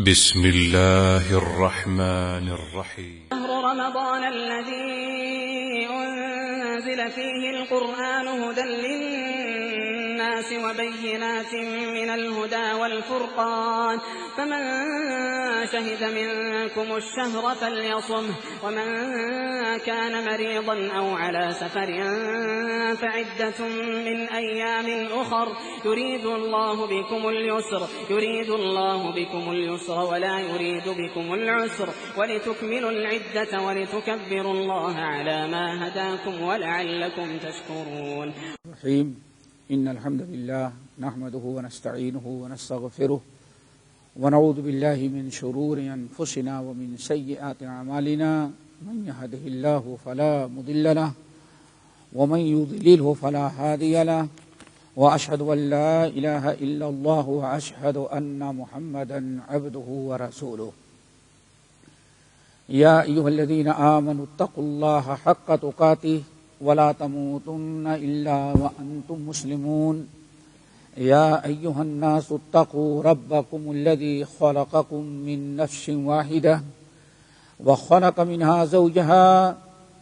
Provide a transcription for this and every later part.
بسم الله الرحمن الرحيم. شهر رمضان الذي أنزل فيه القرآن هدى للناس وبينات من الهدى والفرقان فمن شهد منكم الشهر فليصمه ومن كان مريضا أو على سفر فعدة من أيام أخر يريد الله بكم اليسر ولا يريد بكم العسر ولتكملوا العدة ولتكبروا الله على ما هداكم ولعلكم تشكرون. إن الحمد لله نحمده ونستعينه ونستغفره ونعوذ بالله من شرور أنفسنا ومن سيئات أعمالنا من يهده الله فلا مضل له ومن يضلله فلا هادي له وأشهد أن لا إله إلا الله وأشهد أن محمدا عبده ورسوله. يا أيها الذين آمنوا اتقوا الله حق تقاته ولا تموتن إلا وأنتم مسلمون. يا أيها الناس اتقوا ربكم الذي خلقكم من نفس واحدة وخلق منها زوجها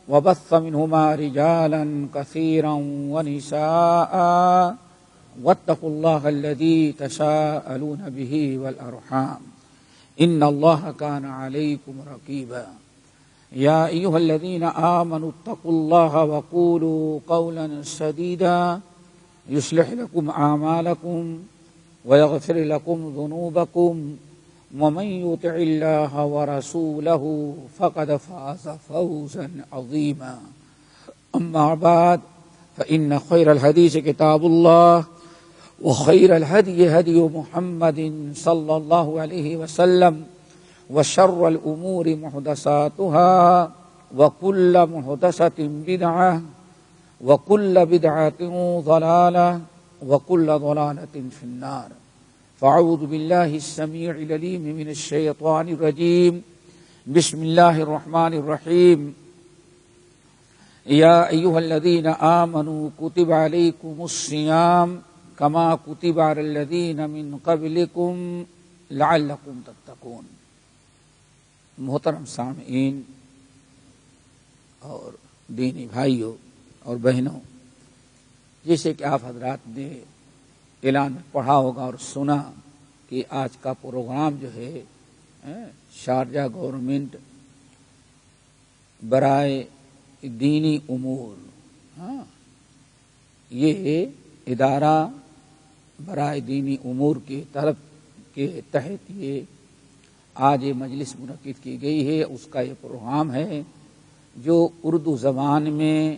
وبث منهما رجالا كثيرا ونساء واتقوا الله الذي تساءلون به والأرحام إن الله كان عليكم رقيبا. يا أيها الذين آمنوا اتقوا الله وقولوا قولا سديدا يصلح لكم أعمالكم ويغفر لكم ذنوبكم ومن يطع الله ورسوله فقد فاز فوزا عظيما. أما بعد فإن خير الحديث كتاب الله وخير الهدي هدي محمد صلى الله عليه وسلم وشر الأمور محدثاتها وكل محدثة بدعة وكل بدعة ضلالة وكل ضلالة في النار. فأعوذ بالله السميع العليم من الشيطان الرجيم. بسم الله الرحمن الرحيم. يا أيها الذين آمنوا كتب عليكم الصيام كما كتب على الذين من قبلكم لعلكم تتقون. محترم سامعین اور دینی بھائیوں اور بہنوں، جیسے کہ آپ حضرات نے اعلان میں پڑھا ہوگا اور سنا کہ آج کا پروگرام جو ہے شارجہ گورنمنٹ برائے دینی امور، یہ ادارہ برائے دینی امور کی طرف کے تحت یہ آج یہ مجلس منعقد کی گئی ہے. اس کا یہ پروگرام ہے جو اردو زبان میں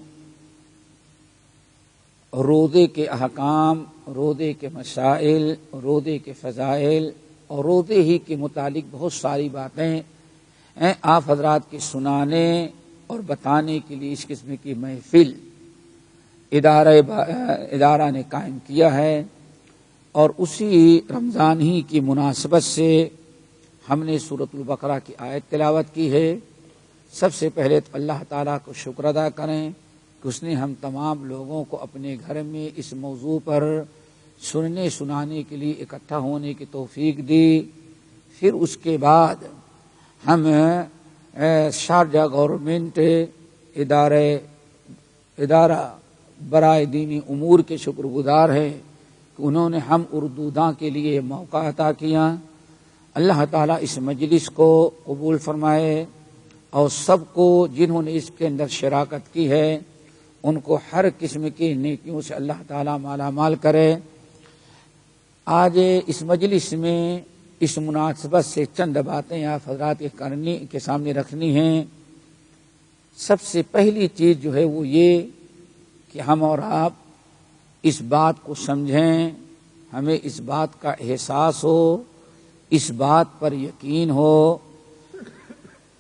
روزے کے احکام، روزے کے مسائل، روزے کے فضائل اور روزے ہی کے متعلق بہت ساری باتیں آپ حضرات کے سنانے اور بتانے کے لیے اس قسم کی محفل ادارہ نے قائم کیا ہے. اور اسی رمضان ہی کی مناسبت سے ہم نے سورۃ البقرہ کی آیت تلاوت کی ہے. سب سے پہلے تو اللہ تعالیٰ کو شکر ادا کریں کہ اس نے ہم تمام لوگوں کو اپنے گھر میں اس موضوع پر سننے سنانے کے لیے اکٹھا ہونے کی توفیق دی. پھر اس کے بعد ہم شارجہ گورنمنٹ ادارہ برائے دینی امور کے شکر گزار ہیں کہ انہوں نے ہم اردو داں کے لیے موقع عطا کیا. اللہ تعالیٰ اس مجلس کو قبول فرمائے اور سب کو جنہوں نے اس کے اندر شراکت کی ہے ان کو ہر قسم کی نیکیوں سے اللہ تعالیٰ مالا مال کرے. آج اس مجلس میں اس مناسبت سے چند باتیں آپ حضرات کے سامنے رکھنی ہیں. سب سے پہلی چیز جو ہے وہ یہ کہ ہم اور آپ اس بات کو سمجھیں، ہمیں اس بات کا احساس ہو، اس بات پر یقین ہو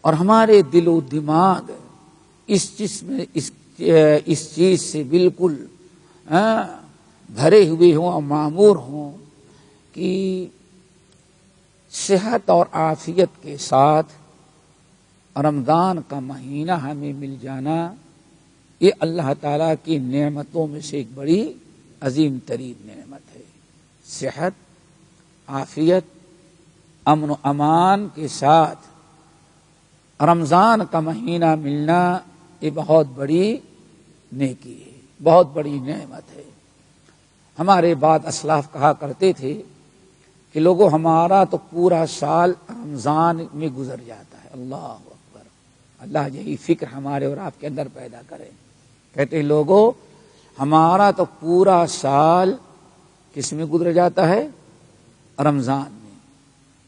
اور ہمارے دل و دماغ اس چیز سے بالکل بھرے ہوئے ہوں اور معمور ہوں کہ صحت اور عافیت کے ساتھ رمضان کا مہینہ ہمیں مل جانا یہ اللہ تعالیٰ کی نعمتوں میں سے ایک بڑی عظیم ترین نعمت ہے. صحت، عافیت، امن و امان کے ساتھ رمضان کا مہینہ ملنا یہ بہت بڑی نیکی ہے، بہت بڑی نعمت ہے۔ ہمارے بعد اسلاف کہا کرتے تھے کہ لوگوں ہمارا تو پورا سال رمضان میں گزر جاتا ہے۔ اللہ اکبر، اللہ یہی فکر ہمارے اور آپ کے اندر پیدا کرے۔ کہتے ہیں لوگوں ہمارا تو پورا سال کس میں گزر جاتا ہے؟ رمضان میں۔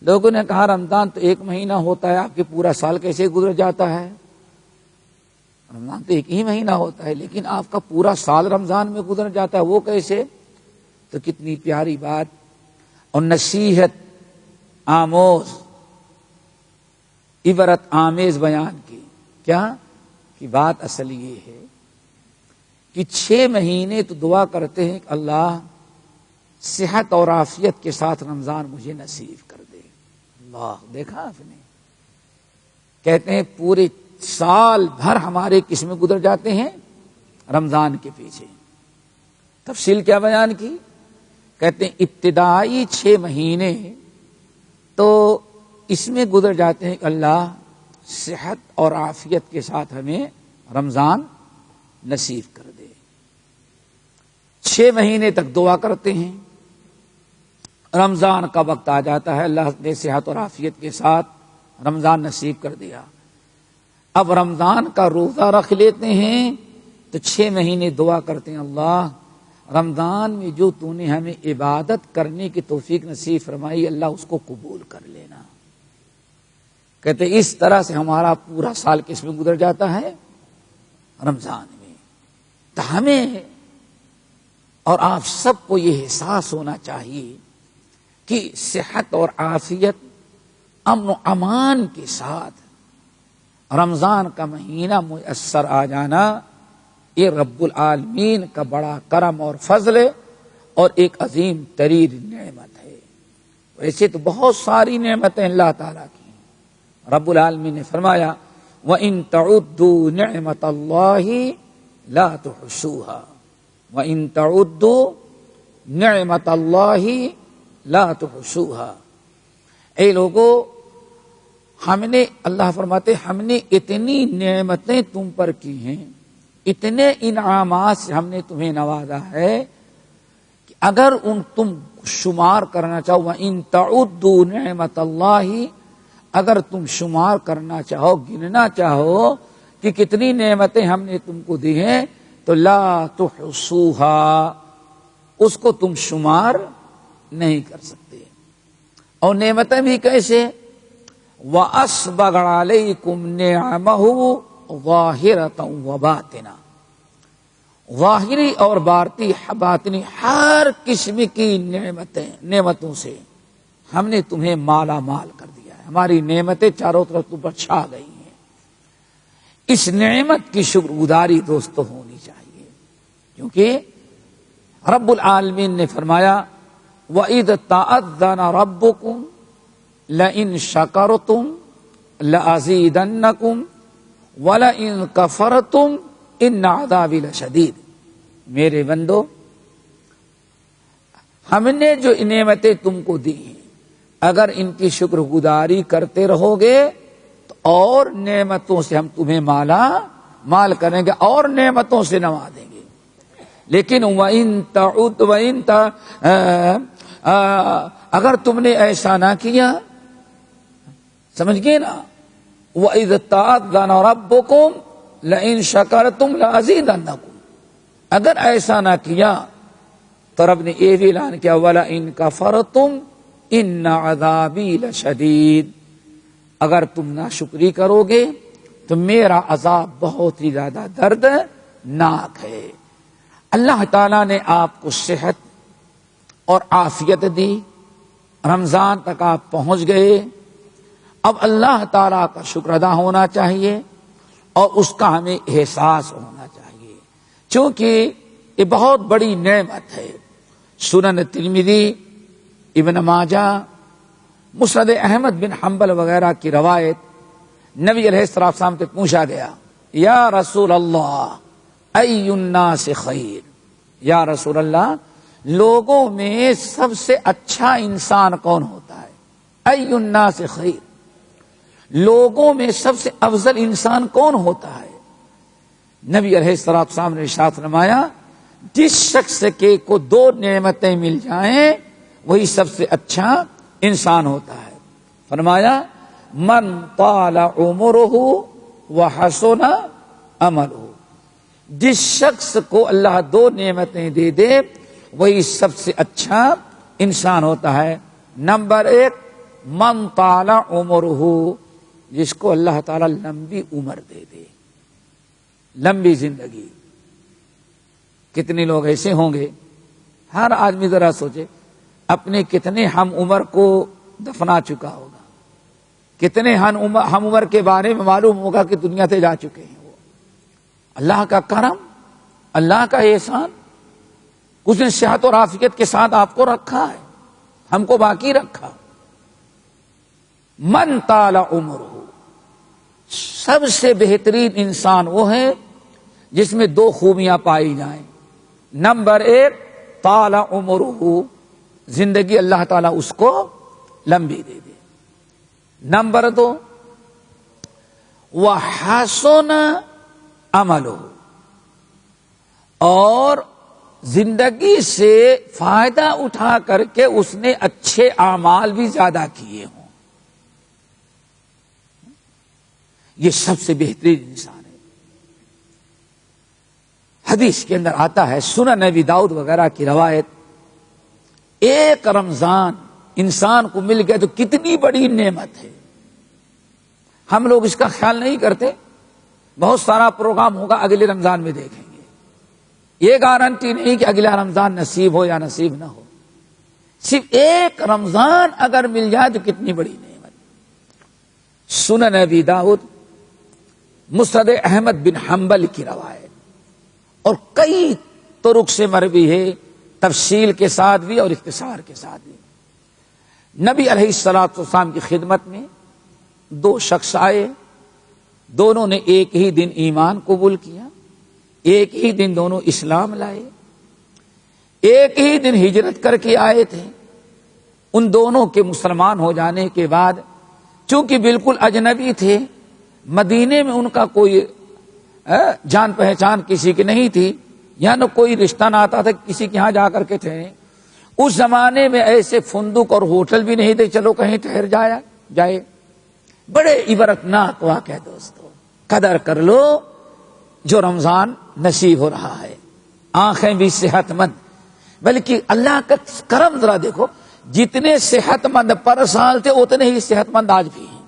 لوگوں نے کہا رمضان تو ایک مہینہ ہوتا ہے، آپ کے پورا سال کیسے گزر جاتا ہے؟ رمضان تو ایک ہی مہینہ ہوتا ہے، لیکن آپ کا پورا سال رمضان میں گزر جاتا ہے، وہ کیسے؟ تو کتنی پیاری بات اور نصیحت آموز عبرت آمیز بیان کی۔ کیا کہ بات اصل یہ ہے کہ 6 مہینے تو دعا کرتے ہیں کہ اللہ صحت اور عافیت کے ساتھ رمضان مجھے نصیب کر دے۔ اللہ، دیکھا آپ نے؟ کہتے ہیں پورے سال بھر ہمارے کس میں گزر جاتے ہیں؟ رمضان کے پیچھے۔ تفصیل کیا بیان کی؟ کہتے ہیں ابتدائی 6 مہینے تو اس میں گزر جاتے ہیں کہ اللہ صحت اور عافیت کے ساتھ ہمیں رمضان نصیب کر دے۔ 6 مہینے تک دعا کرتے ہیں، رمضان کا وقت آ جاتا ہے، اللہ نے صحت اور عافیت کے ساتھ رمضان نصیب کر دیا۔ اب رمضان کا روزہ رکھ لیتے ہیں تو 6 مہینے دعا کرتے ہیں اللہ رمضان میں جو تو نے ہمیں عبادت کرنے کی توفیق نصیب فرمائی، اللہ اس کو قبول کر لینا۔ کہتے اس طرح سے ہمارا پورا سال کس میں گزر جاتا ہے؟ رمضان میں۔ تو ہمیں اور آپ سب کو یہ احساس ہونا چاہیے کہ صحت اور عافیت امن و امان کے ساتھ رمضان کا مہینہ میسر آ جانا یہ رب العالمین کا بڑا کرم اور فضل اور ایک عظیم ترین نعمت ہے۔ ویسے تو بہت ساری نعمتیں اللہ تعالیٰ کی ہیں۔ رب العالمین نے فرمایا وَإِن تَعُدُّوا نِعْمَةَ اللَّهِ لَا تُحْصُوهَا وَإِن تَعُدُّوا نِعْمَةَ اللَّهِ لَا تُحْصُوهَا۔ اے لوگو ہم نے، اللہ فرماتے ہم نے اتنی نعمتیں تم پر کی ہیں، اتنے انعامات سے ہم نے تمہیں نوازا ہے کہ اگر ان تم شمار کرنا چاہو وَإِن تَعُدُّوا نِعْمَةَ اللَّهِ، اگر تم شمار کرنا چاہو، گننا چاہو کہ کتنی نعمتیں ہم نے تم کو دی ہیں تو لا تحصوها، اس کو تم شمار نہیں کر سکتے۔ اور نعمتیں بھی کیسے؟ وَأَسْبَغَ عَلَيْكُمْ نِعَمَهُ ظَاهِرَةً وَبَاطِنًا، ظاہری اور باطنی ہر قسم کی نعمتوں سے ہم نے تمہیں مالا مال کر دیا ہے۔ ہماری نعمتیں چاروں طرف تم پر چھا گئی ہیں۔ اس نعمت کی شکر گزاری دوستو ہونی چاہیے، کیونکہ رب العالمین نے فرمایا وَإِذْ تَأَذَّنَ رَبُّكُمْ لَئِن شَكَرْتُمْ لَأَزِيدَنَّكُمْ وَلَئِن كَفَرْتُمْ إِنَّ عَذَابِي لَشَدِيدٌ۔ میرے بندو، ہم نے جو نعمتیں تم کو دی ہیں اگر ان کی شکر گزاری کرتے رہو گے تو اور نعمتوں سے ہم تمہیں مالا مال کریں گے اور نعمتوں سے نوازیں گے۔ لیکن اگر تم نے ایسا نہ کیا، سمجھ گئے نا، وَإِذْ تَأَذَّنَ رَبُّكُمْ لَئِن شَكَرْتُمْ لَأَزِيدَنَّكُمْ، اگر ایسا نہ کیا تو رب نے یہ بھی اعلان کیا وَلَئِن كَفَرْتُمْ إِنَّ عَذَابِي لَشَدِيدٌ، اگر تم ناشکری کرو گے تو میرا عذاب بہت ہی زیادہ دردناک ہے۔ اللہ تعالیٰ نے آپ کو صحت اور عافیت دی، رمضان تک آپ پہنچ گئے، اب اللہ تعالیٰ کا شکر ادا ہونا چاہیے اور اس کا ہمیں احساس ہونا چاہیے، چونکہ یہ بہت بڑی نعمت ہے۔ سنن ترمذی، ابن ماجہ، مسند احمد بن حنبل وغیرہ کی روایت، نبی علیہ السلام سے پوچھا گیا یا رسول اللہ ای الناس خیر، یا رسول اللہ لوگوں میں سب سے اچھا انسان کون ہوتا ہے؟ ای الناس خیر، لوگوں میں سب سے افضل انسان کون ہوتا ہے؟ نبی علیہ الصلوۃ والسلام نے ارشاد فرمایا جس شخص کے کو دو نعمتیں مل جائیں وہی سب سے اچھا انسان ہوتا ہے۔ فرمایا من طال عمرہ وحسن عملہ، جس شخص کو اللہ دو نعمتیں دے دے وہی سب سے اچھا انسان ہوتا ہے۔ نمبر 1 من طال عمرہ، جس کو اللہ تعالی لمبی عمر دے دے، لمبی زندگی۔ کتنے لوگ ایسے ہوں گے، ہر آدمی ذرا سوچے اپنے کتنے ہم عمر کو دفنا چکا ہوگا، کتنے ہم عمر کے بارے میں معلوم ہوگا کہ دنیا سے جا چکے ہیں۔ وہ اللہ کا کرم، اللہ کا احسان، اس نے صحت اور عافیت کے ساتھ آپ کو رکھا ہے، ہم کو باقی رکھا۔ من طال عمرہ، سب سے بہترین انسان وہ ہے جس میں دو خوبیاں پائی جائیں۔ نمبر 1 طال عمرہ، زندگی اللہ تعالیٰ اس کو لمبی دے دے۔ نمبر 2 وحسن عملہ، اور زندگی سے فائدہ اٹھا کر کے اس نے اچھے اعمال بھی زیادہ کیے ہوں، یہ سب سے بہترین انسان ہے۔ حدیث کے اندر آتا ہے، سنن نبی داؤد وغیرہ کی روایت، ایک رمضان انسان کو مل گیا تو کتنی بڑی نعمت ہے۔ ہم لوگ اس کا خیال نہیں کرتے، بہت سارا پروگرام ہوگا اگلے رمضان میں دیکھیں گے، یہ گارنٹی نہیں کہ اگلا رمضان نصیب ہو یا نصیب نہ ہو۔ صرف ایک رمضان اگر مل جائے تو کتنی بڑی نعمت۔ سنن نبی داؤد، مسند احمد بن حنبل کی روایت، اور کئی طرق سے مروی ہے، تفصیل کے ساتھ بھی اور اختصار کے ساتھ بھی۔ نبی علیہ الصلوۃ والسلام کی خدمت میں 2 شخص آئے، دونوں نے ایک ہی دن ایمان قبول کیا، ایک ہی دن دونوں اسلام لائے، ایک ہی دن ہجرت کر کے آئے تھے۔ ان دونوں کے مسلمان ہو جانے کے بعد چونکہ بالکل اجنبی تھے، مدینے میں ان کا کوئی جان پہچان کسی کی نہیں تھی، یا نہ کوئی رشتہ نہ آتا تھا کسی کے ہاں جا کر کے ٹھہرے۔ اس زمانے میں ایسے فندق اور ہوٹل بھی نہیں تھے چلو کہیں ٹھہر جائے۔ بڑے عبرتناک واقعہ دوستو، قدر کر لو جو رمضان نصیب ہو رہا ہے، آنکھیں بھی صحت مند، بلکہ اللہ کا کرم ذرا دیکھو، جتنے صحت مند پر سال تھے اتنے ہی صحت مند آج بھی ہیں۔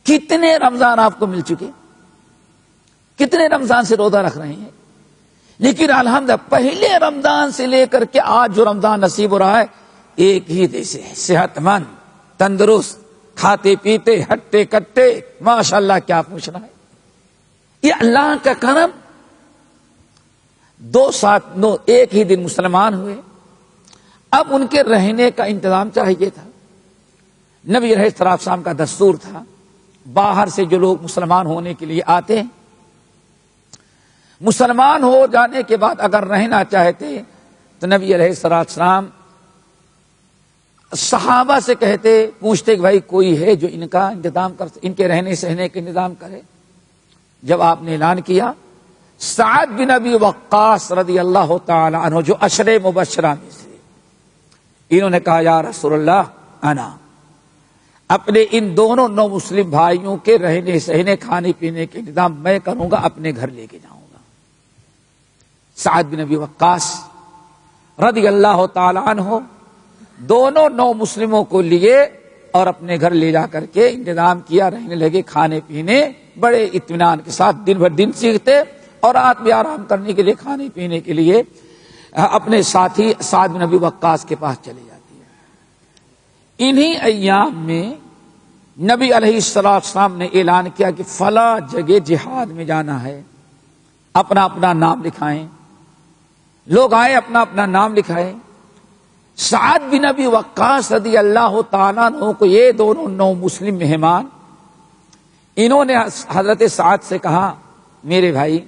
کتنے رمضان آپ کو مل چکے، کتنے رمضان سے روزہ رکھ رہے ہیں، لیکن الحمدللہ پہلے رمضان سے لے کر کے آج جو رمضان نصیب ہو رہا ہے، ایک ہی جیسے صحت مند، تندرست، کھاتے پیتے ہٹتے کٹے، ماشاءاللہ کیا پوچھنا ہے۔ یہ اللہ کا کرم۔ 2 ساتھ ایک ہی دن مسلمان ہوئے، اب ان کے رہنے کا انتظام چاہیے تھا۔ نبی علیہ السلام کا دستور تھا، باہر سے جو لوگ مسلمان ہونے کے لیے آتے، مسلمان ہو جانے کے بعد اگر رہنا چاہتے تو نبی علیہ السلام صحابہ سے کہتے، پوچھتے کہ بھائی کوئی ہے جو ان کا انتظام کر، ان کے رہنے سہنے کا انتظام کرے۔ جب آپ نے اعلان کیا، سعد بن ابی وقاص رضی اللہ تعالی عنہ جو عشرے مبشرہ میں سے، انہوں نے کہا یا رسول اللہ، انا اپنے ان دونوں نو مسلم بھائیوں کے رہنے سہنے کھانے پینے کے انتظام میں کروں گا، اپنے گھر لے کے جاؤں گا۔ سعد بن ابی وقاص رضی اللہ تعالی عنہ دونوں نو مسلموں کو لیے اور اپنے گھر لے جا کر کے انتظام کیا، رہنے لگے، کھانے پینے بڑے اطمینان کے ساتھ، دن بھر دن سیکھتے اور رات میں آرام کرنے کے لیے کھانے پینے کے لیے اپنے ساتھی سعد بن ابی وقاص کے پاس چلے جاتی ہے۔ انہی ایام میں نبی علیہ السلام نے اعلان کیا کہ فلاں جگہ جہاد میں جانا ہے، اپنا اپنا نام لکھائیں۔ لوگ آئے، اپنا اپنا نام لکھائے۔ سعد بن ابی وقاص رضی اللہ تعالیٰ عنہ کو یہ دونوں نو مسلم مہمان، انہوں نے حضرت سعد سے کہا، میرے بھائی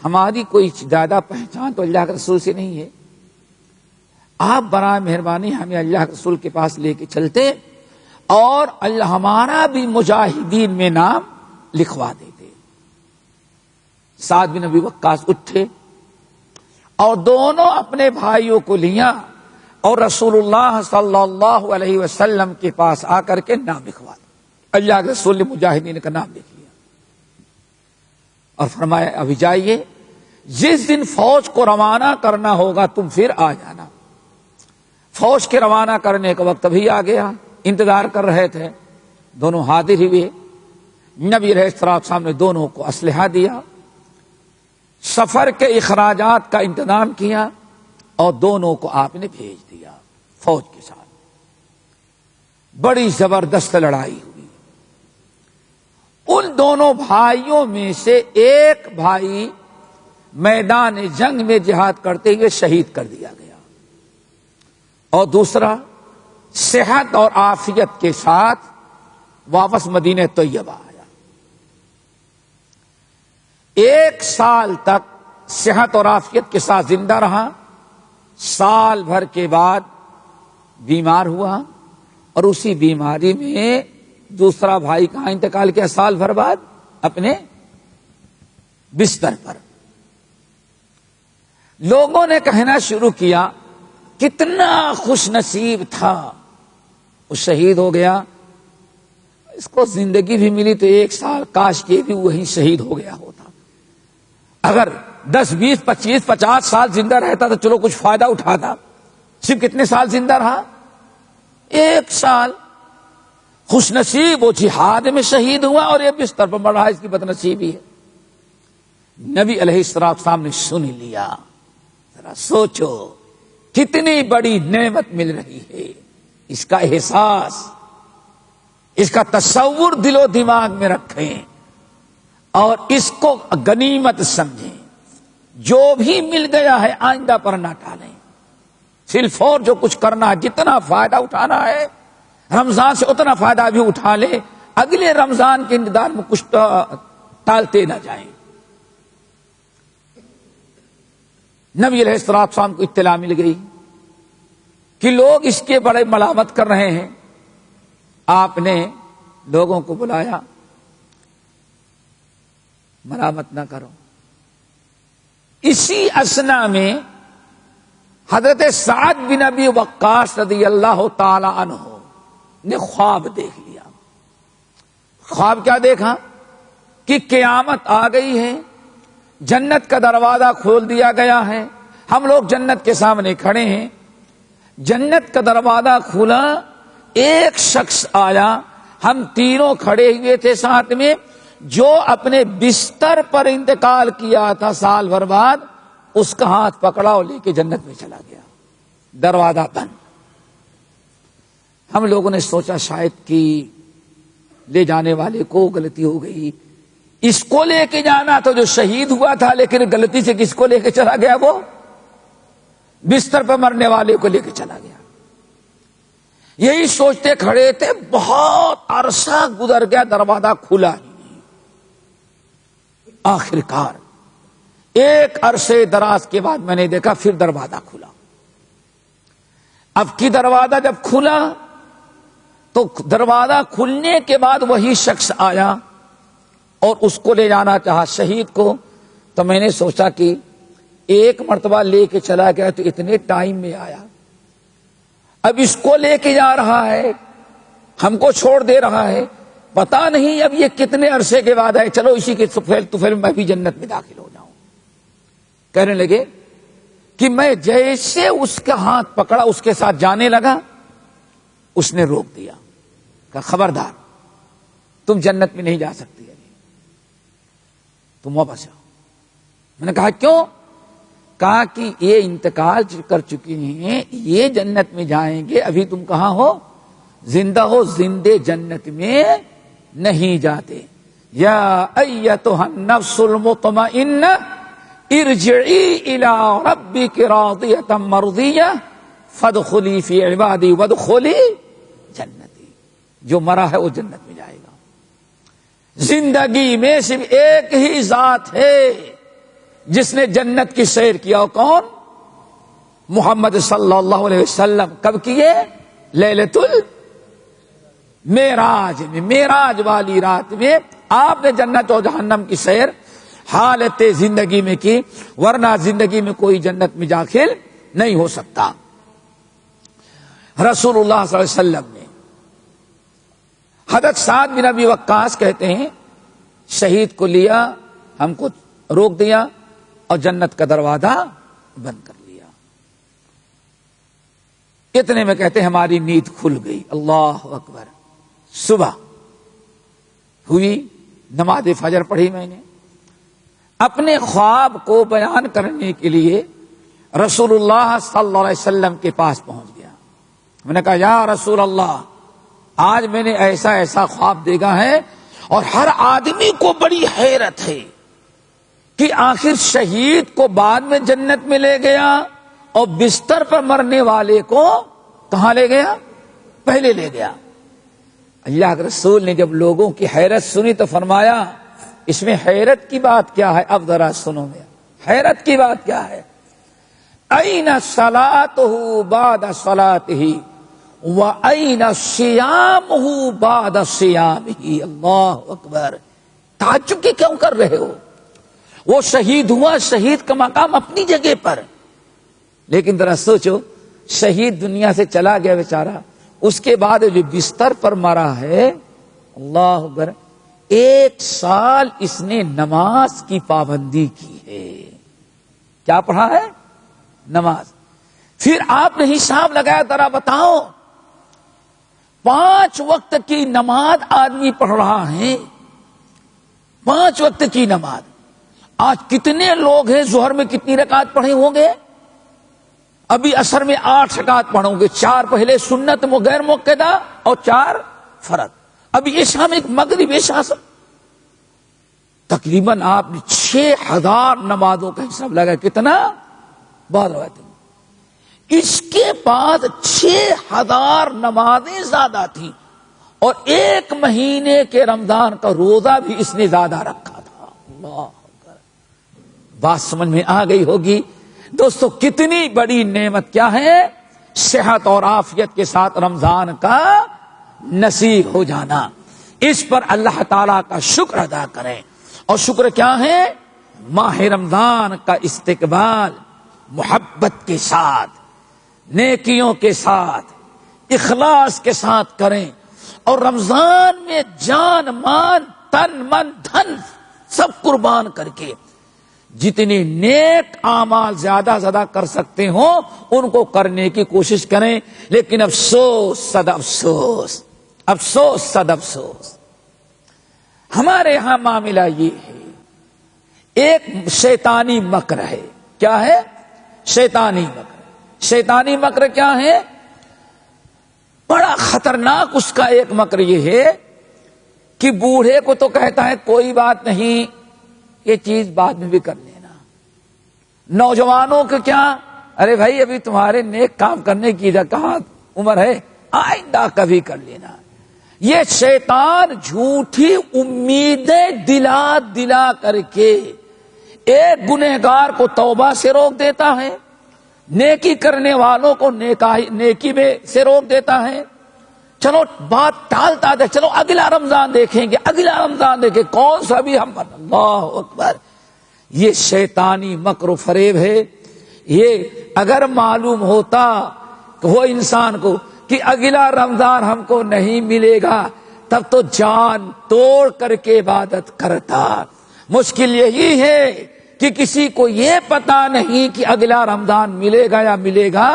ہماری کوئی زیادہ پہچان تو اللہ کے رسول سے نہیں ہے، آپ برائے مہربانی ہمیں اللہ کے رسول کے پاس لے کے چلتے اور اللہ ہمارا بھی مجاہدین میں نام لکھوا دیتے۔ سعد بن ابی وقاص اٹھے اور دونوں اپنے بھائیوں کو لیا اور رسول اللہ صلی اللہ علیہ وسلم کے پاس آ کر کے نام لکھوا دیا۔ اللہ کے رسول نے مجاہدین کا نام لکھ لیا اور فرمایا ابھی جائیے، جس دن فوج کو روانہ کرنا ہوگا تم پھر آ جانا۔ فوج کے روانہ کرنے کا وقت ابھی آ گیا، انتظار کر رہے تھے، دونوں حاضر ہوئے۔ نبی علیہ السلام نے دونوں کو اسلحہ دیا، سفر کے اخراجات کا انتظام کیا اور دونوں کو آپ نے بھیج دیا فوج کے ساتھ۔ بڑی زبردست لڑائی ہوئی۔ ان دونوں بھائیوں میں سے ایک بھائی میدان جنگ میں جہاد کرتے ہوئے شہید کر دیا گیا اور دوسرا صحت اور عافیت کے ساتھ واپس مدینہ طیبہ آیا۔ 1 سال تک صحت اور عافیت کے ساتھ زندہ رہا، سال بھر کے بعد بیمار ہوا اور اسی بیماری میں دوسرا بھائی کہاں انتقال کیا سال بھر بعد؟ اپنے بستر پر۔ لوگوں نے کہنا شروع کیا کتنا خوش نصیب تھا، وہ شہید ہو گیا، اس کو زندگی بھی ملی تو 1 سال کاش کے بھی وہیں شہید ہو گیا ہوتا۔ اگر 10 20 25 50 سال زندہ رہتا تو چلو کچھ فائدہ اٹھاتا، صرف کتنے سال زندہ رہا؟ 1 سال۔ خوش نصیب وہ جہاد میں شہید ہوا اور یہ بستر پر مر رہا، اس کی بد نصیبی ہے۔ نبی علیہ السلام نے سن لیا۔ ذرا سوچو کتنی بڑی نعمت مل رہی ہے، اس کا احساس، اس کا تصور دل و دماغ میں رکھیں اور اس کو غنیمت سمجھیں۔ جو بھی مل گیا ہے آئندہ پر نہ ٹالیں، صرف اور جو کچھ کرنا ہے، جتنا فائدہ اٹھانا ہے رمضان سے اتنا فائدہ بھی اٹھا لے، اگلے رمضان کے انتظار میں کچھ ٹالتے نہ جائیں۔ نبی علیہ السلام کو اطلاع مل گئی کہ لوگ اس کے بڑے ملامت کر رہے ہیں۔ آپ نے لوگوں کو بلایا، ملامت نہ کرو۔ اسی اثنا میں حضرت سعد بن ابی وقاص رضی اللہ تعالی عنہ نے خواب دیکھ لیا۔ خواب کیا دیکھا کہ قیامت آ گئی ہے، جنت کا دروازہ کھول دیا گیا ہے، ہم لوگ جنت کے سامنے کھڑے ہیں، جنت کا دروازہ کھلا، ایک شخص آیا، ہم تینوں کھڑے ہوئے تھے ساتھ میں، جو اپنے بستر پر انتقال کیا تھا سال بھر بعد، اس کا ہاتھ پکڑا اور لے کے جنت میں چلا گیا، دروازہ بند۔ ہم لوگوں نے سوچا شاید کہ لے جانے والے کو غلطی ہو گئی، اس کو لے کے جانا تو جو شہید ہوا تھا، لیکن غلطی سے کس کو لے کے چلا گیا؟ وہ بستر پر مرنے والے کو لے کے چلا گیا۔ یہی سوچتے کھڑے تھے، بہت عرصہ گزر گیا، دروازہ کھلا ہی نہیں۔ آخر کار ایک عرصے دراز کے بعد میں نے دیکھا، پھر دروازہ کھلا۔ اب کی دروازہ جب کھلا تو دروازہ کھلنے کے بعد وہی شخص آیا اور اس کو لے جانا چاہا، شہید کو۔ تو میں نے سوچا کہ ایک مرتبہ لے کے چلا گیا تو اتنے ٹائم میں آیا، اب اس کو لے کے جا رہا ہے، ہم کو چھوڑ دے رہا ہے، پتا نہیں اب یہ کتنے عرصے کے بعد ہے، چلو اسی کے طفیل میں بھی جنت میں داخل ہو جاؤں۔ کہنے لگے کہ میں جیسے اس کا ہاتھ پکڑا اس کے ساتھ جانے لگا، اس نے روک دیا، کہا خبردار تم جنت میں نہیں جا سکتی، تم واپس آؤ۔ میں نے کہا کیوں؟ کہا کہ یہ انتقال کر چکے ہیں، یہ جنت میں جائیں گے، ابھی تم کہاں ہو؟ زندہ ہو، زندے جنت میں نہیں جاتے۔ یا ایتھا النفس المطمئنہ ارجعی الی ربک راضیۃ مرضیہ فادخلی فی عبادی وادخلی جنتی۔ جو مرا ہے وہ جنت میں جائے گا۔ زندگی میں صرف ایک ہی ذات ہے جس نے جنت کی سیر کیا، کون؟ محمد صلی اللہ علیہ وسلم۔ کب کیے؟ لیلۃ معراج والی رات میں آپ نے جنت و جہنم کی سیر حالت زندگی میں کی، ورنہ زندگی میں کوئی جنت میں داخل نہیں ہو سکتا۔ رسول اللہ صلی اللہ علیہ وسلم نے حضرت سعد بن ابی وقاص کہتے ہیں شہید کو لیا، ہم کو روک دیا اور جنت کا دروازہ بند کر لیا۔ اتنے میں کہتے ہیں ہماری نیند کھل گئی۔ اللہ اکبر۔ صبح ہوئی، نماز فجر پڑھی میں نے، اپنے خواب کو بیان کرنے کے لیے رسول اللہ صلی اللہ علیہ وسلم کے پاس پہنچ گیا۔ میں نے کہا یا رسول اللہ، آج میں نے ایسا خواب دیکھا ہے اور ہر آدمی کو بڑی حیرت ہے کہ آخر شہید کو بعد میں جنت میں لے گیا اور بستر پر مرنے والے کو کہاں لے گیا؟ پہلے لے گیا۔ اللہ کے رسول نے جب لوگوں کی حیرت سنی تو فرمایا اس میں حیرت کی بات کیا ہے؟ اب ذرا سنو میں حیرت کی بات کیا ہے۔ این صلاتہ بعد صلاتہ وَأَيْنَ صِيَامُهُ بَعْدَ صِيَامِهِ۔ اللہ اکبر۔ تعجب کے کیوں کر رہے ہو؟ وہ شہید ہوا، شہید کا مقام اپنی جگہ پر، لیکن ذرا سوچو شہید دنیا سے چلا گیا بیچارہ، اس کے بعد جو بستر پر مرا ہے، اللہ اکبر، 1 سال اس نے نماز کی پابندی کی ہے۔ کیا پڑھا ہے؟ نماز۔ پھر آپ نے حساب لگایا، ذرا بتاؤ 5 وقت کی نماز آدمی پڑھ رہا ہے، 5 وقت کی نماز۔ آج کتنے لوگ ہیں ظہر میں کتنی رکعت پڑھے ہوں گے؟ ابھی عصر میں 8 رکعت پڑھوں گے، 4 پہلے سنت غیر موقدہ اور 4 فرض۔ ابھی عشاء میں مغرب عشاء تقریباً آپ نے 6000 نمازوں کا حساب لگا۔ کتنا؟ بہت روایت۔ اس کے بعد 6000 نمازیں زیادہ تھیں اور 1 مہینے کے رمضان کا روزہ بھی اس نے زیادہ رکھا تھا۔ اللہ اکبر۔ بات سمجھ میں آ گئی ہوگی دوستو، کتنی بڑی نعمت کیا ہے؟ صحت اور عافیت کے ساتھ رمضان کا نصیب ہو جانا۔ اس پر اللہ تعالی کا شکر ادا کریں۔ اور شکر کیا ہے؟ ماہ رمضان کا استقبال محبت کے ساتھ، نیکیوں کے ساتھ، اخلاص کے ساتھ کریں، اور رمضان میں جان مان تن من دھن سب قربان کر کے جتنے نیک اعمال زیادہ کر سکتے ہوں ان کو کرنے کی کوشش کریں۔ لیکن افسوس صد افسوس، افسوس صد افسوس، ہمارے ہاں معاملہ یہ ہے، ایک شیطانی مکر ہے۔ کیا ہے؟ شیطانی مکر۔ شیطانی مکر کیا ہے؟ بڑا خطرناک اس کا ایک مکر یہ ہے کہ بوڑھے کو تو کہتا ہے کوئی بات نہیں، یہ چیز بعد میں بھی کر لینا۔ نوجوانوں کو کیا؟ ارے بھائی ابھی تمہارے نیک کام کرنے کی کہاں عمر ہے، آئندہ کبھی کر لینا۔ یہ شیطان جھوٹی امیدیں دلا کر کے ایک گنہگار کو توبہ سے روک دیتا ہے، نیکی کرنے والوں کو نیکی میں سے روک دیتا ہے۔ چلو بات ٹالتا ہے، چلو اگلا رمضان دیکھیں گے، اگلا رمضان دیکھیں، کون سا بھی ہم پر۔ اللہ اکبر۔ یہ شیطانی مکر و فریب ہے۔ یہ اگر معلوم ہوتا کہ وہ انسان کو کہ اگلا رمضان ہم کو نہیں ملے گا، تب تو جان توڑ کر کے عبادت کرتا۔ مشکل یہی ہے کہ کسی کو یہ پتا نہیں کہ اگلا رمضان ملے گا یا ملے گا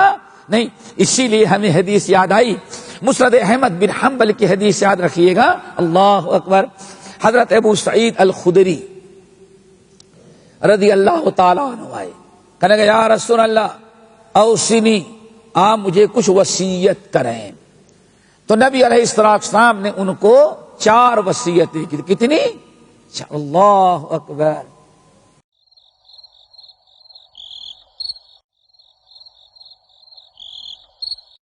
نہیں۔ اسی لیے ہمیں حدیث یاد آئی، مسند احمد بن حنبل کی حدیث یاد رکھیے گا۔ اللہ اکبر۔ حضرت ابو سعید الخدری رضی اللہ تعالیٰ عنہ آئے، کہنے گا یا رسول اللہ اوصنی، آپ مجھے کچھ وصیت کریں۔ تو نبی علیہ السلام نے ان کو 4 وصیتیں کی۔ کتنی؟ اللہ اکبر۔